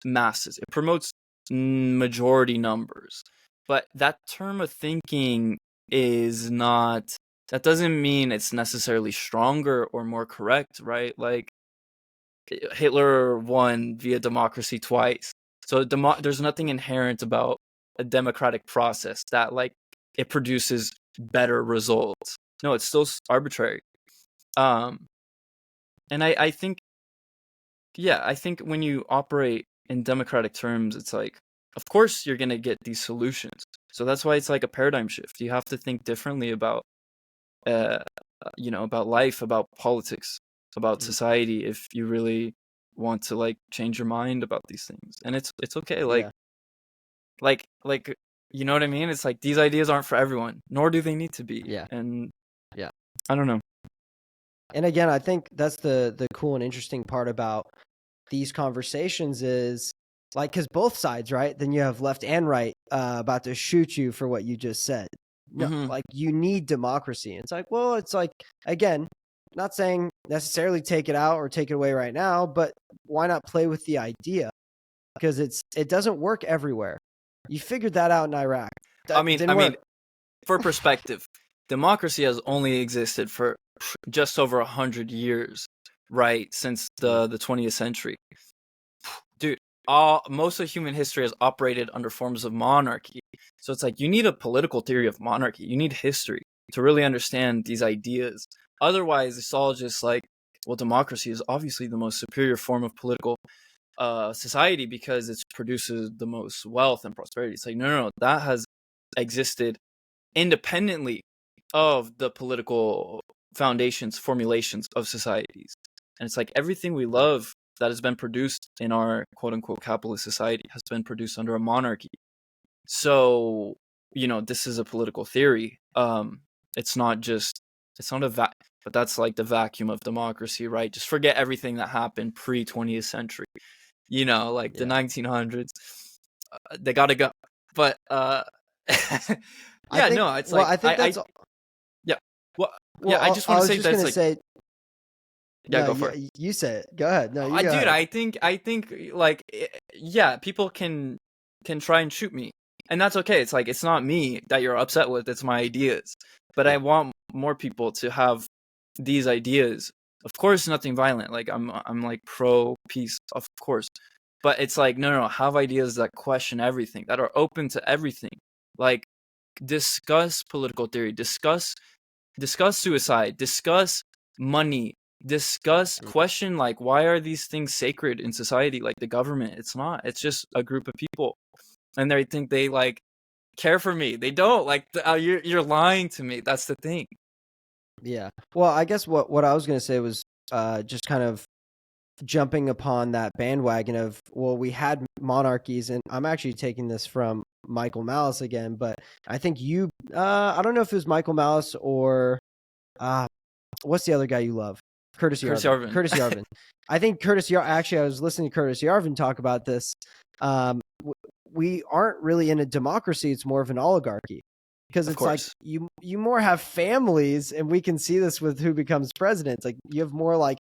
masses. It promotes majority numbers. But that term of thinking is not, that doesn't mean it's necessarily stronger or more correct, right? Like Hitler won via democracy twice. So there's nothing inherent about a democratic process that like it produces better results. No, it's still arbitrary. And I think, I think when you operate in democratic terms, it's like, of course you're going to get these solutions. So that's why it's like a paradigm shift. You have to think differently about, about life, about politics, about society, if you really want to like change your mind about these things. And it's okay. Like, you know what I mean? It's like, these ideas aren't for everyone, nor do they need to be. Yeah. And I don't know. And again, I think that's the cool and interesting part about these conversations is like, because both sides, right? Then you have left and right about to shoot you for what you just said. No, like you need democracy. It's like, well, it's like, again, not saying necessarily take it out or take it away right now, but why not play with the idea? Because it doesn't work everywhere. You figured that out in Iraq. I mean, for perspective, democracy has only existed for just over 100 years, right? Since the 20th century. Dude, most of human history has operated under forms of monarchy. So it's like, you need a political theory of monarchy. You need history to really understand these ideas. Otherwise, it's all just like, well, democracy is obviously the most superior form of political society because it produces the most wealth and prosperity. It's like, no, that has existed independently of the political foundations, formulations of societies. And it's like everything we love that has been produced in our quote unquote capitalist society has been produced under a monarchy. So, this is a political theory. It's not but that's like the vacuum of democracy, right? Just forget everything that happened pre 20th century. Like the 1900s, they gotta go. But yeah, no, it's like I think that's yeah. Well, well. I just want to say just that's gonna like say yeah, no. go for it. You say it. Go ahead. No, you go Dude, ahead. I think like yeah, people can try and shoot me, and that's okay. It's like it's not me that you're upset with; it's my ideas. But I want more people to have these ideas. Of course, nothing violent. Like I'm like pro peace, of course. But it's like no, have ideas that question everything, that are open to everything. Like discuss political theory, discuss suicide, discuss money, discuss question like why are these things sacred in society, like the government. It's not. It's just a group of people, and they think they like care for me. They don't. Like you're lying to me. That's the thing. Yeah. Well, I guess what I was gonna say was just kind of jumping upon that bandwagon of, well, we had monarchies, and I'm actually taking this from Michael Malice again, but I think I don't know if it was Michael Malice or what's the other guy you love? Curtis Yarvin. Curtis Yarvin. I think actually, I was listening to Curtis Yarvin talk about this. We aren't really in a democracy. It's more of an oligarchy. Because it's like you more have families, and we can see this with who becomes president. It's like you have more like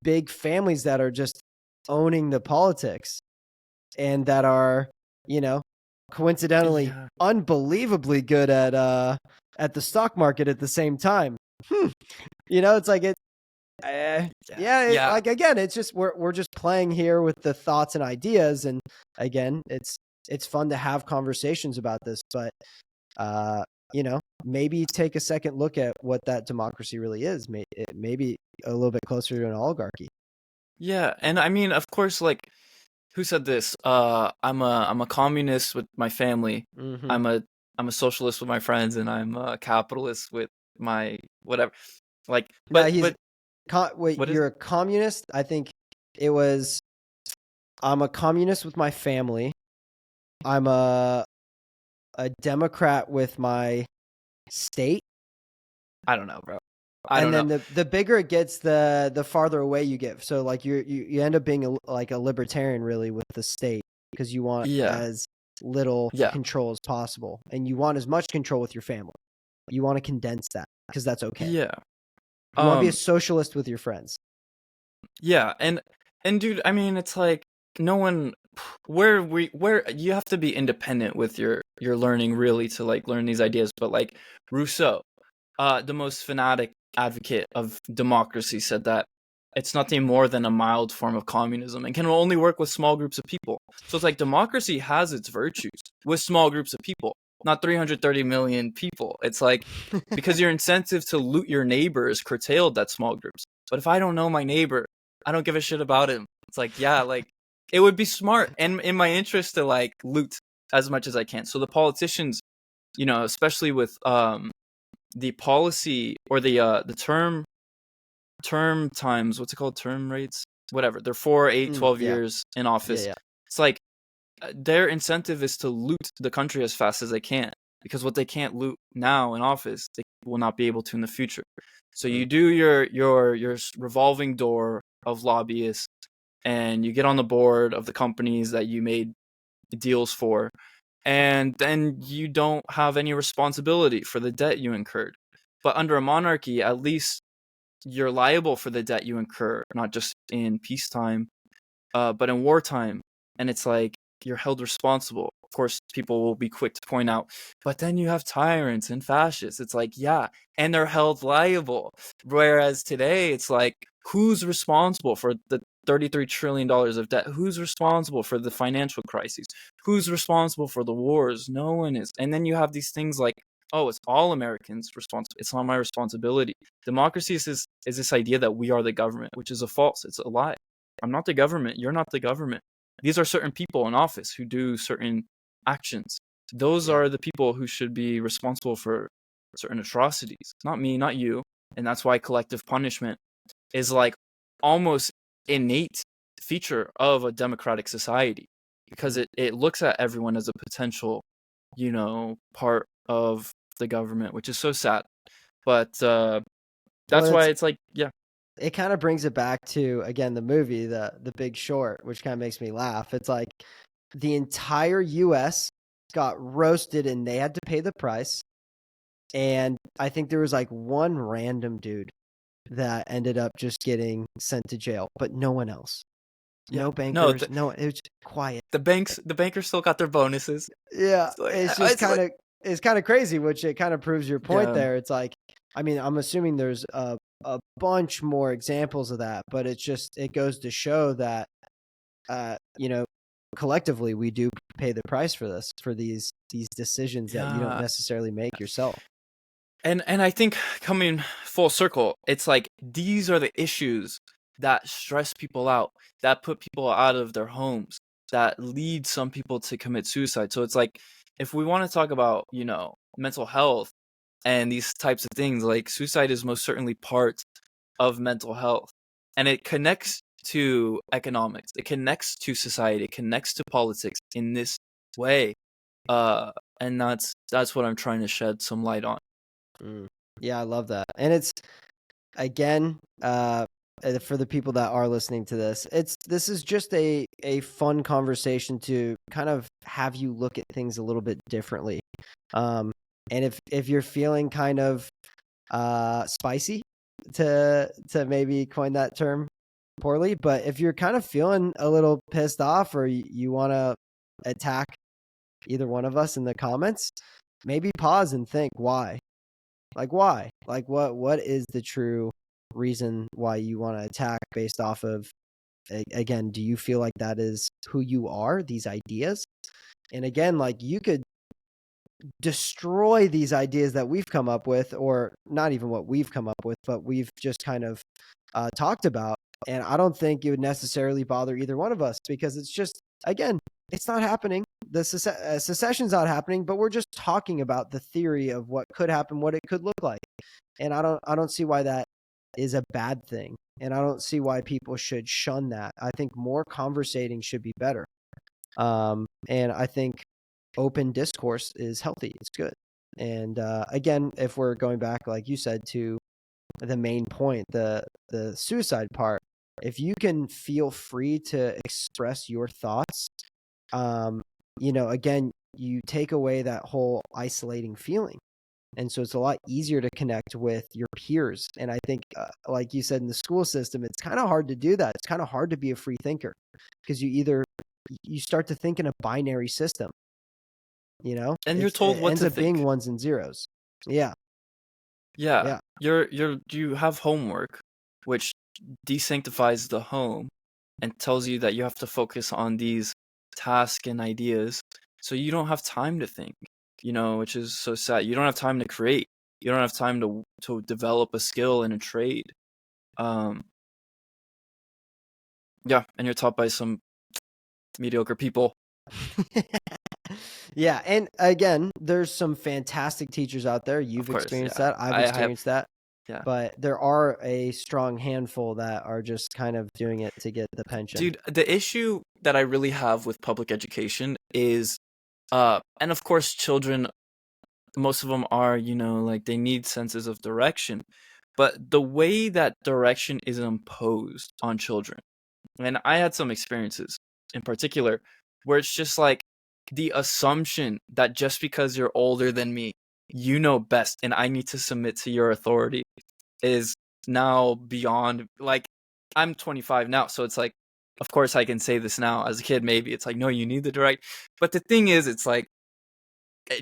big families that are just owning the politics, and that are, coincidentally unbelievably good at the stock market at the same time. It's like it. Like again, it's just we're just playing here with the thoughts and ideas, and again, it's fun to have conversations about this, but maybe take a second look at what that democracy really is. Maybe a little bit closer to an oligarchy. Yeah, and I mean, of course, like who said this? I'm a communist with my family. Mm-hmm. I'm a socialist with my friends, and I'm a capitalist with my whatever. Like, but wait, you're a communist? I think it was. I'm a communist with my family. I'm a Democrat with my state. I don't know, bro. And then the bigger it gets, the farther away you get. So like you end up being like a libertarian really with the state, because you want as little control as possible, and you want as much control with your family. You want to condense that because that's okay. Yeah. You want to be a socialist with your friends. Yeah, and dude, I mean, it's like no one where you have to be independent with your learning really to like learn these ideas. But like Rousseau, the most fanatic advocate of democracy, said that it's nothing more than a mild form of communism and can only work with small groups of people. So it's like democracy has its virtues with small groups of people, not 330 million people. It's like because your incentive to loot your neighbor is curtailed at small groups. But if I don't know my neighbor, I don't give a shit about him. It's like, yeah, like it would be smart and in my interest to like loot as much as I can. So the politicians, especially with the policy or the term times, what's it called? Term rates? Whatever. They're 4, 8, 12 years in office. Yeah. It's like their incentive is to loot the country as fast as they can, because what they can't loot now in office, they will not be able to in the future. So you do your revolving door of lobbyists, and you get on the board of the companies that you made deals for, and then you don't have any responsibility for the debt you incurred. But under a monarchy, at least you're liable for the debt you incur, not just in peacetime, but in wartime. And it's like you're held responsible. Of course, people will be quick to point out, but then you have tyrants and fascists. It's like, yeah, and they're held liable. Whereas today, it's like, who's responsible for the $33 trillion of debt? Who's responsible for the financial crises? Who's responsible for the wars? No one is. And then you have these things like, oh, it's all Americans' responsibility. It's not my responsibility. Democracy is this idea that we are the government, which is a false. It's a lie. I'm not the government. You're not the government. These are certain people in office who do certain actions. Those are the people who should be responsible for certain atrocities. Not me, not you. And that's why collective punishment is like almost innate feature of a democratic society, because it looks at everyone as a potential, part of the government, which is so sad. But that's Well, why it's like, yeah. it kind of brings it back to, again, the movie, the Big Short, which kind of makes me laugh. It's like the entire US got roasted and they had to pay the price. And I think there was like one random dude that ended up just getting sent to jail, but no one else. Yeah. No No, bankers, no, it was just quiet. the bankers still got their bonuses. Yeah, like, it's just it's like, it's kind of crazy, which it kind of proves your point yeah. there. It's like, I mean, I'm assuming there's a bunch more examples of that, but it goes to show that, collectively we do pay the price for these decisions that you don't Yeah. necessarily make yourself. And I think coming full circle, it's like these are the issues that stress people out, that put people out of their homes, that lead some people to commit suicide. So it's like, if we want to talk about, mental health and these types of things, like suicide is most certainly part of mental health. And it connects to economics, it connects to society, it connects to politics in this way. And that's what I'm trying to shed some light on. Yeah, I love that. And it's, again, for the people that are listening to this, this is just a fun conversation to kind of have you look at things a little bit differently. And if you're feeling kind of spicy, to maybe coin that term poorly, but if you're kind of feeling a little pissed off, or you want to attack either one of us in the comments, maybe pause and think why. Like, why? Like, what is the true reason why you want to attack based off of, again, do you feel like that is who you are, these ideas? And again, like, you could destroy these ideas that we've come up with, or not even what we've come up with, but we've just kind of talked about. And I don't think it would necessarily bother either one of us, because it's just, again, it's not happening. The secession's not happening, but we're just talking about the theory of what could happen, what it could look like. And I don't see why that is a bad thing. And I don't see why people should shun that. I think more conversating should be better. And I think open discourse is healthy. It's good. And again, if we're going back, like you said, to the main point, the suicide part, if you can feel free to express your thoughts, again, you take away that whole isolating feeling. And so it's a lot easier to connect with your peers. And I think, like you said, in the school system, it's kind of hard to do that. It's kind of hard to be a free thinker, because you start to think in a binary system, and you're told it what ends to up think. being ones and zeros. Yeah. You have homework, which desanctifies the home and tells you that you have to focus on these tasks and ideas, so you don't have time to think, which is so sad. You don't have time to create. You don't have time to develop a skill in a trade. And you're taught by some mediocre people. Yeah, and again, there's some fantastic teachers out there. You've experienced that. I've experienced that. Yeah. But there are a strong handful that are just kind of doing it to get the pension. Dude, the issue that I really have with public education is, and of course, children, most of them are, like, they need senses of direction. But the way that direction is imposed on children, and I had some experiences in particular where it's just like the assumption that just because you're older than me, you know best, and I need to submit to your authority, is now beyond. Like, I'm 25 now, so it's like, of course I can say this now. As a kid, maybe it's like, no, you need the direct. But the thing is, it's like,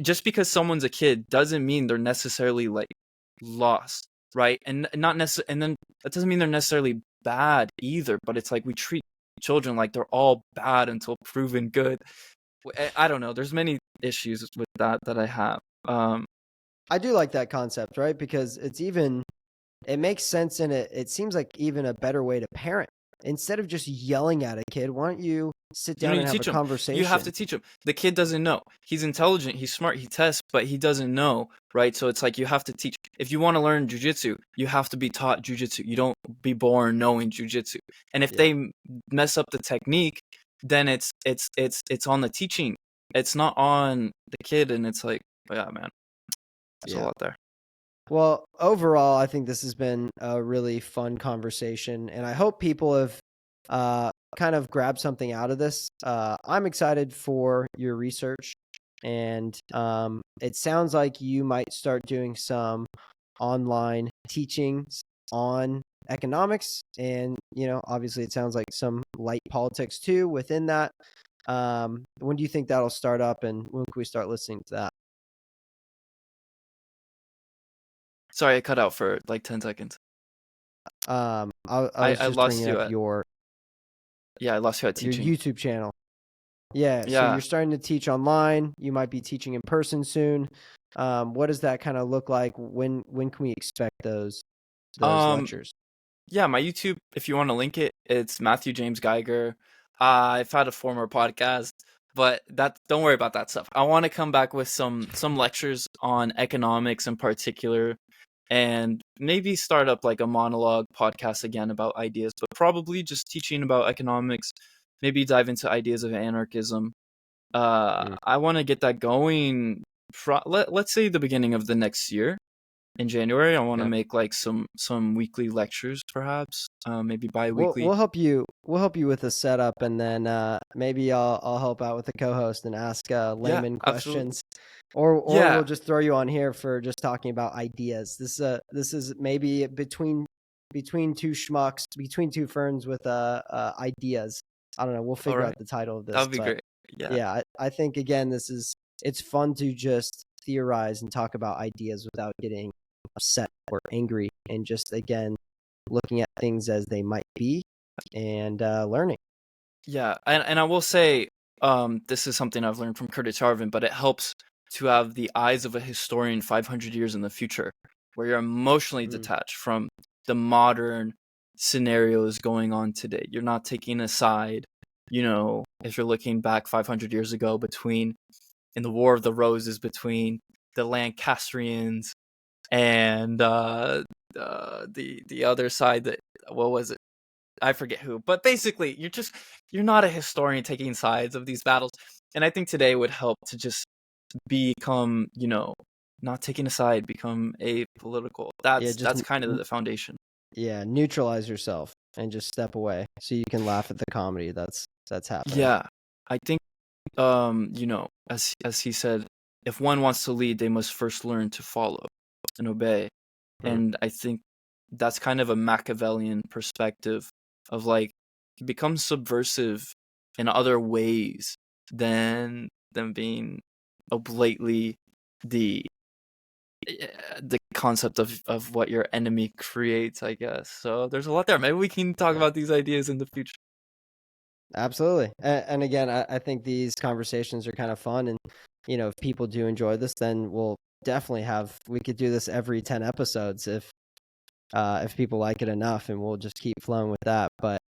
just because someone's a kid doesn't mean they're necessarily like lost, right? And not necessarily, and then that doesn't mean they're necessarily bad either. But it's like, we treat children like they're all bad until proven good. I don't know. There's many issues with that I have. I do like that concept, right? Because it makes sense, and it seems like even a better way to parent. Instead of just yelling at a kid, why don't you sit You know, down you and have a teach him. You have to conversation. teach him. The kid doesn't know. He's intelligent. He's smart. He tests, but he doesn't know, right? So it's like you have to teach. If you want to learn jujitsu, you have to be taught jujitsu. You don't be born knowing jujitsu. And if Yeah. they mess up the technique, then it's on the teaching. It's not on the kid. And it's like, yeah, man, there's a Yeah. lot there. Well, overall, I think this has been a really fun conversation, and I hope people have kind of grabbed something out of this. I'm excited for your research, and it sounds like you might start doing some online teachings on economics, and obviously, it sounds like some light politics too within that. When do you think that'll start up, and when can we start listening to that? Sorry, I cut out for like 10 seconds. I was I just lost bringing you up at, yeah, I lost you at your teaching. YouTube channel. Yeah, so Yeah. you're starting to teach online. You might be teaching in person soon. What does that kind of look like? When can we expect those Um, lectures? yeah, my YouTube, if you want to link it, it's Matthew James Geiger. I've had a former podcast, but don't worry about that stuff. I want to come back with some lectures on economics in particular, and maybe start up like a monologue podcast again about ideas, but probably just teaching about economics. Maybe dive into ideas of anarchism. Mm, I want to get that going. Let's say the beginning of the next year. In January, I want to okay. make like some weekly lectures, perhaps, maybe We'll bi-weekly. we'll help you. We'll help you with the setup, and then maybe I'll help out with the co-host and ask Yeah, layman absolutely. questions, or we'll Yeah, just throw you on here for just talking about ideas. This is maybe between two schmucks, between two ferns with ideas. I don't know. We'll all figure out right, the title of that this, would be but great. Yeah, yeah, I think again it's fun to just theorize and talk about ideas without getting upset or angry, and just again looking at things as they might be and learning. yeah, and I will say, this is something I've learned from Curtis Harvin, but it helps to have the eyes of a historian 500 years in the future, where you're emotionally Mm. detached from the modern scenarios going on today. You're not taking a side. You know, if you're looking back 500 years ago in the War of the Roses between the Lancastrians and the other side, that, what was it? I forget who. But basically, you're not a historian taking sides of these battles. And I think today would help to just become, not taking a side, become apolitical. Yeah, That's kind of the foundation. neutralize yourself and just step away so you can laugh at the comedy that's happening. Yeah. I think, as he said, if one wants to lead, they must first learn to follow and obey. Mm. And I think that's kind of a Machiavellian perspective of like, become subversive in other ways than being oblately the the concept of what your enemy creates, I guess. So there's a lot there. Maybe we can talk Yeah, about these ideas in the future. absolutely. And again, I think these conversations are kind of fun, and if people do enjoy this, then we'll definitely we could do this every 10 episodes if people like it enough, and we'll just keep flowing with that. But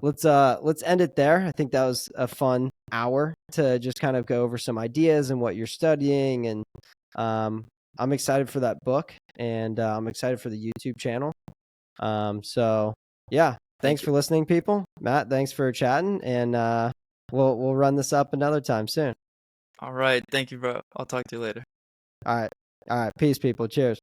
let's end it there. I think that was a fun hour to just kind of go over some ideas and what you're studying, and I'm excited for that book, and I'm excited for the YouTube channel. So yeah, Thank thanks you. for listening, people. Matt, thanks for chatting, and we'll run this up another time soon. All right. Thank you, bro. I'll talk to you later. All right, peace, people. Cheers.